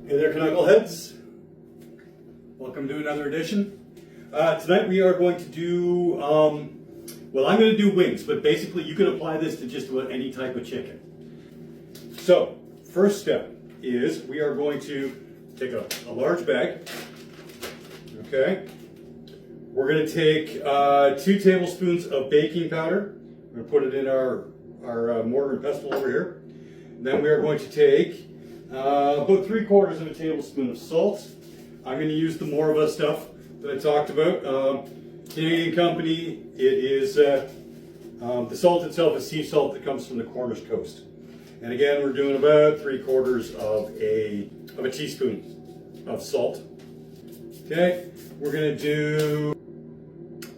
Hey there, Knuckleheads. Welcome to another edition. Tonight we are going to do, well, I'm going to do wings, but basically you can apply this to just about any type of chicken. So, first step is we are going to take a large bag, okay? We're going to take 2 tablespoons of baking powder. We're going to put it in our mortar and pestle over here. And then we are going to take about 3/4 of a tablespoon of salt. I'm going to use the Morva stuff that I talked about. Canadian company. It is the salt itself is sea salt that comes from the Cornish coast. And again, we're doing about 3/4 of a teaspoon of salt. Okay, we're going to do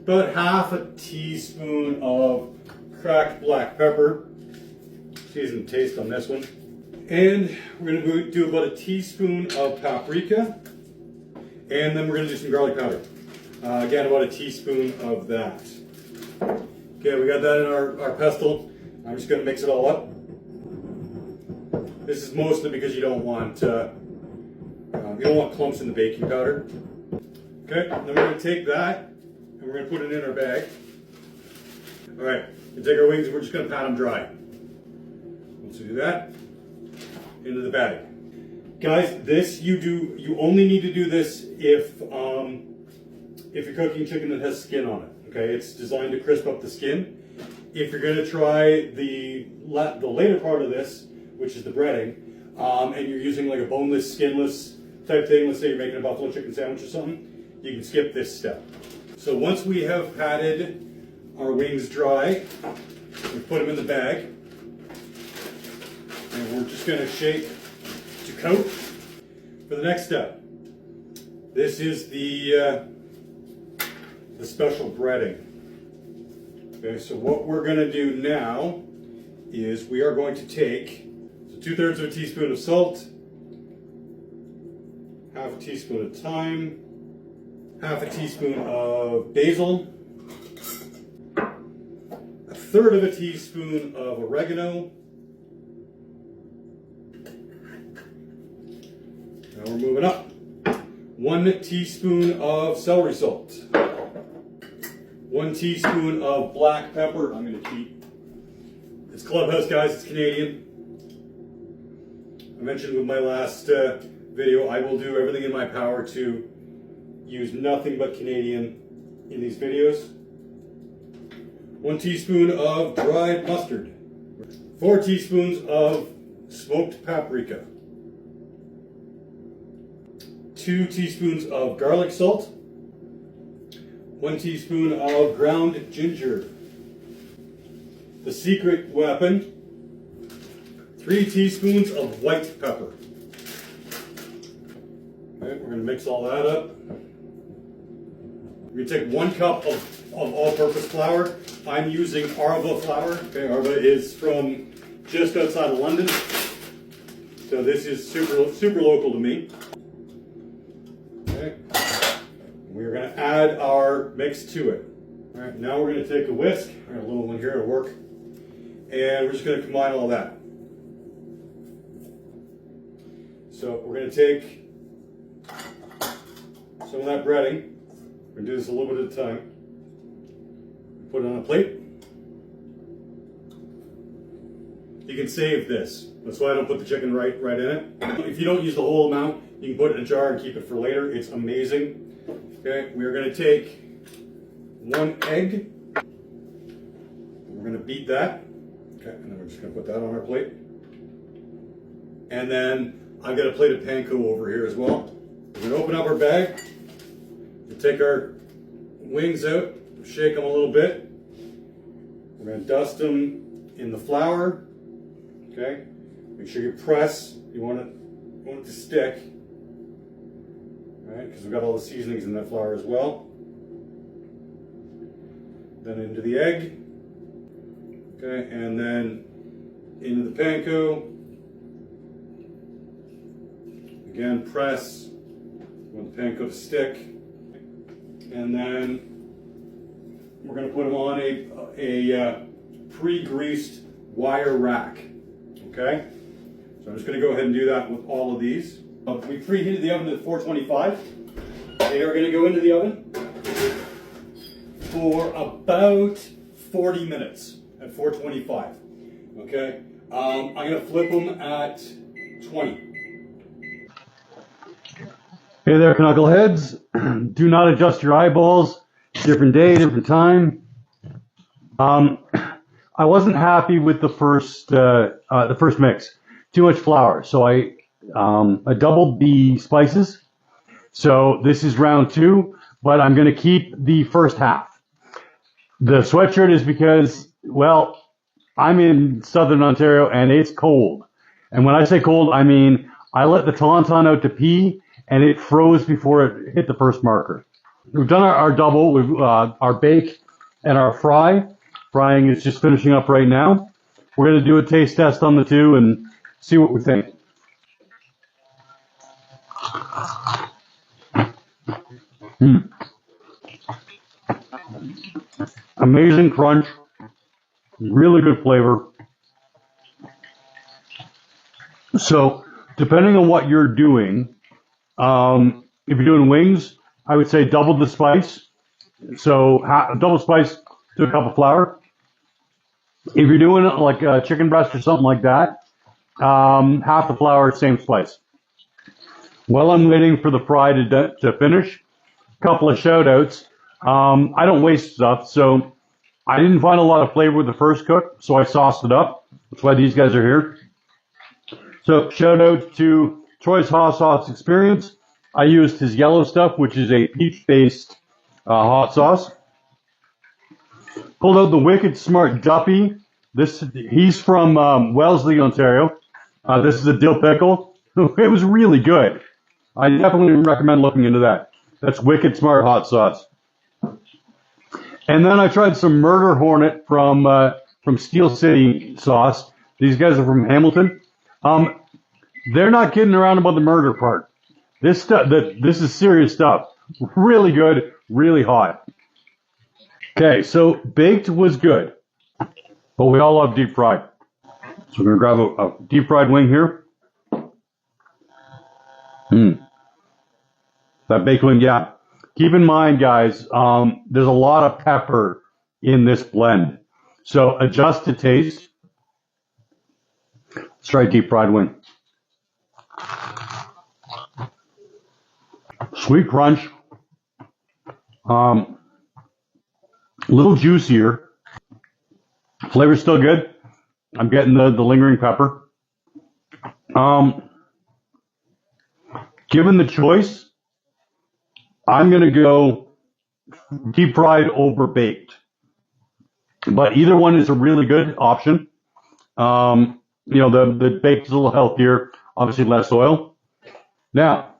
about 1/2 teaspoon of cracked black pepper. Season taste on this one. And we're going to do about 1 teaspoon of paprika. And then we're going to do some garlic powder. Again, about 1 teaspoon of that. Okay, we got that in our pestle. I'm just going to mix it all up. This is mostly because you don't want clumps in the baking powder. Okay, then we're going to take that and we're going to put it in our bag. All right, we take our wings and we're just going to pat them dry. Once we do that, into the bag. Guys, this you only need to do this if you're cooking chicken that has skin on it. Okay, it's designed to crisp up the skin. If you're going to try the later part of this, which is the breading, and you're using like a boneless, skinless type thing, let's say you're making a buffalo chicken sandwich or something, you can skip this step. So once we have patted our wings dry, we put them in the bag, and we're just going to shake to coat. For the next step, this is the special breading. Okay, so what we're going to do now is we are going to take 2/3 of a teaspoon of salt, 1/2 teaspoon of thyme, 1/2 teaspoon of basil, 1/3 of a teaspoon of oregano. Now we're moving up. 1 teaspoon of celery salt. 1 teaspoon of black pepper. I'm going to cheat. It's Clubhouse, guys. It's Canadian. I mentioned with my last video, I will do everything in my power to use nothing but Canadian in these videos. 1 teaspoon of dried mustard. 4 teaspoons of smoked paprika. 2 teaspoons of garlic salt. 1 teaspoon of ground ginger. The secret weapon, 3 teaspoons of white pepper. Okay, we're going to mix all that up. We're going to take 1 cup of all-purpose flour. I'm using Arva flour. Okay, Arva is from just outside of London, so this is super local to me. Okay, we're going to add our mix to it. All right, now we're going to take a whisk. I got a little one here to work, and we're just going to combine all that. So we're going to take some of that breading. We're going to do this a little bit at a time. Put it on a plate. You can save this. That's why I don't put the chicken right in it. If you don't use the whole amount, you can put it in a jar and keep it for later. It's amazing. Okay, we're going to take 1 egg. We're going to beat that. Okay, and then we're just going to put that on our plate. And then I've got a plate of panko over here as well. We're going to open up our bag. We'll take our wings out, shake them a little bit. We're going to dust them in the flour. Okay, make sure you press. You want it to stick. All right, because we've got all the seasonings in that flour as well. Then into the egg. Okay, and then into the panko. Again, press. You want the panko to stick. And then we're going to put them on a pre-greased wire rack. Okay? So I'm just going to go ahead and do that with all of these. We preheated the oven to 425. They are going to go into the oven for about 40 minutes at 425. Okay, I'm going to flip them at 20. Hey there, knuckleheads. Do not adjust your eyeballs. Different day, different time. I wasn't happy with the first mix. Too much flour, so I doubled the spices. So this is round 2, but I'm going to keep the first half. The sweatshirt is because, well, I'm in southern Ontario and it's cold. And when I say cold, I mean I let the tauntaun out to pee and it froze before it hit the first marker. We've done our double, our bake and our fry. Frying is just finishing up right now. We're going to do a taste test on the two and see what we think. Amazing crunch, really good flavor. So, depending on what you're doing, if you're doing wings, I would say double the spice. So, double spice to a cup of flour. If you're doing it like a chicken breast or something like that, half the flour, same spice. While I'm waiting for the fry to finish, a couple of shout outs. I don't waste stuff, so I didn't find a lot of flavor with the first cook, so I sauced it up. That's why these guys are here. So shout out to Troy's Hot Sauce Experience. I used his yellow stuff, which is a peach-based hot sauce. Pulled out the Wicked Smart Duppy. He's from Wellesley, Ontario. This is a dill pickle. It was really good. I definitely recommend looking into that. That's Wicked Smart Hot Sauce. And then I tried some Murder Hornet from Steel City Sauce. These guys are from Hamilton. They're not kidding around about the murder part. This is serious stuff. Really good, really hot. Okay, so baked was good, but we all love deep fried. So we're gonna grab a deep fried wing here. That baked wing, yeah. Keep in mind, guys, there's a lot of pepper in this blend. So adjust to taste. Let's try deep fried wing. Sweet crunch. A little juicier. Flavor's still good. I'm getting the lingering pepper. Given the choice, I'm going to go deep fried over baked. But either one is a really good option. The baked is a little healthier, obviously less oil. Now,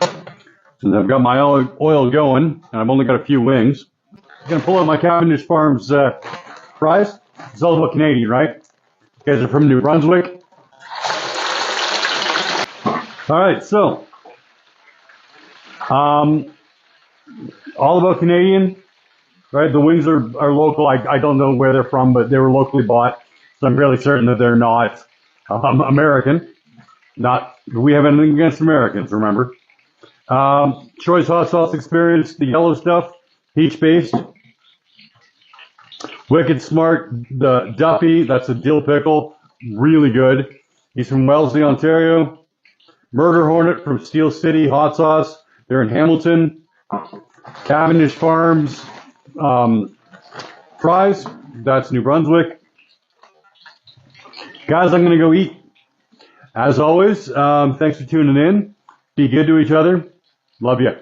since I've got my oil going, and I've only got a few wings, I'm going to pull out my Cavendish Farms fries. It's all about Canadian, right? You guys are from New Brunswick. All right, so all about Canadian, right? The wings are local. I don't know where they're from, but they were locally bought, so I'm fairly certain that they're not American. We have anything against Americans, remember? Troy's Hot Sauce Experience, the yellow stuff, peach-based. Wicked Smart, the Duffy, that's a dill pickle, really good. He's from Wellesley, Ontario. Murder Hornet from Steel City Hot Sauce, they're in Hamilton. Cavendish Farms fries, that's New Brunswick. Guys, I'm going to go eat. As always, thanks for tuning in. Be good to each other. Love you.